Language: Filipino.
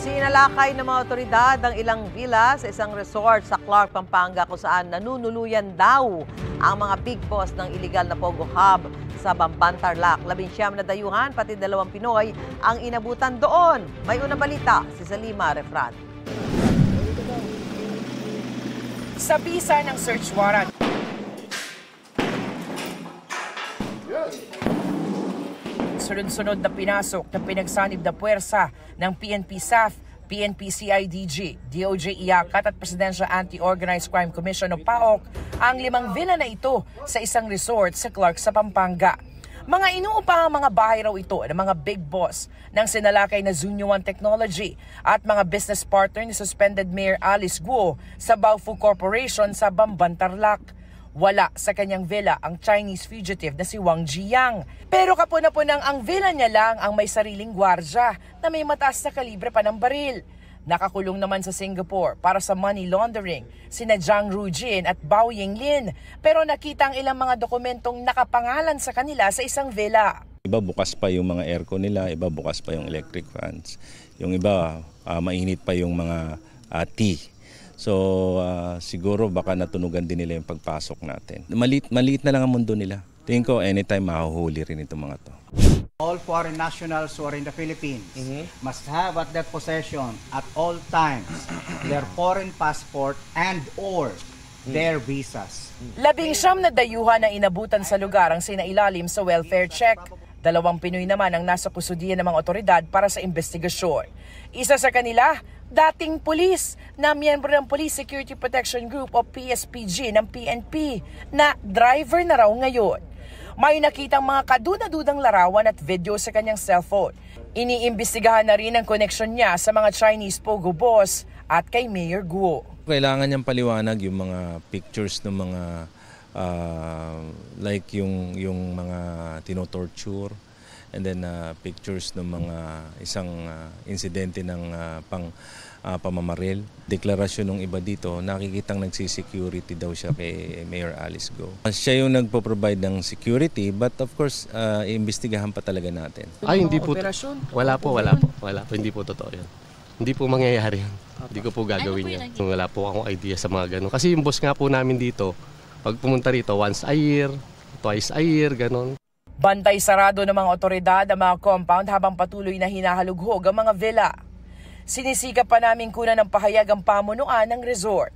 Sinalakay ng mga otoridad ang ilang villa sa isang resort sa Clark, Pampanga kung saan nanunuluyan daw ang mga big boss ng illegal na Pogo Hub sa Bamban, Tarlac. 19 na dayuhan pati 2 Pinoy ang inabutan doon. May unang balita si Salima Refran. Sa bisa ng search warrant, sunod-sunod na pinasok ng pinagsanib na puwersa ng PNP SAF, PNP CIDG, DOJ IACAT at Presidential Anti-Organized Crime Commission o PAOK ang 5 villa na ito sa isang resort sa Clark sa Pampanga. Mga inuupahang mga bahay raw ito ng mga big boss ng sinalakay na Zunyo One Technology at mga business partner ni suspended Mayor Alice Guo sa Baofu Corporation sa Bamban, Tarlac. Wala sa kanyang villa ang Chinese fugitive na si Wang Jiang. Pero kapuna-punang ang villa niya lang ang may sariling gwardya na may mataas na kalibre pa ng baril. Nakakulong naman sa Singapore para sa money laundering sina Zhang Rujin at Bao Yinglin. Pero nakita ang ilang mga dokumentong nakapangalan sa kanila sa isang villa. Iba bukas pa yung mga aircon nila, iba bukas pa yung electric fans. Yung iba mainit pa yung mga tea. So siguro baka natunugan din nila yung pagpasok natin. Maliit na lang ang mundo nila. Tingin ko anytime mahuhuli rin itong mga to. All foreign nationals who are in the Philippines must have at their possession at all times their foreign passport and or their visas. 19 na dayuhan na inabutan sa lugar ang sinailalim sa welfare check. 2 Pinoy naman ang nasa kustudiyan ng mga otoridad para sa investigasyon. Isa sa kanila, dating pulis na miyembro ng Police Security Protection Group o PSPG ng PNP na driver na raw ngayon. May nakitang mga kadudadudang larawan at video sa kanyang cellphone. Iniimbestigahan na rin ang koneksyon niya sa mga Chinese Pogo boss at kay Mayor Guo. Kailangan niyang paliwanag yung mga pictures ng mga like yung mga tinotorture and then pictures ng mga isang insidente ng pamamaril. Deklarasyon ng iba dito, nakikitang nagsisecurity daw siya kay Mayor Alice Guo. Siya yung nagpo-provide ng security but of course iimbestigahan pa talaga natin. Ay, hindi po. Wala po. Hindi po totoo yan. Hindi po mangyayari yan. Hindi ko po gagawin yan. Wala po akong idea sa mga ganun. Kasi yung boss nga po namin dito, pag pumunta rito once a year, twice a year, ganun. Bantay sarado ng mga otoridad ang mga compound habang patuloy na hinahalughog ang mga villa. Sinisikap pa namin kunan ng pahayag ang pamunuan ng resort.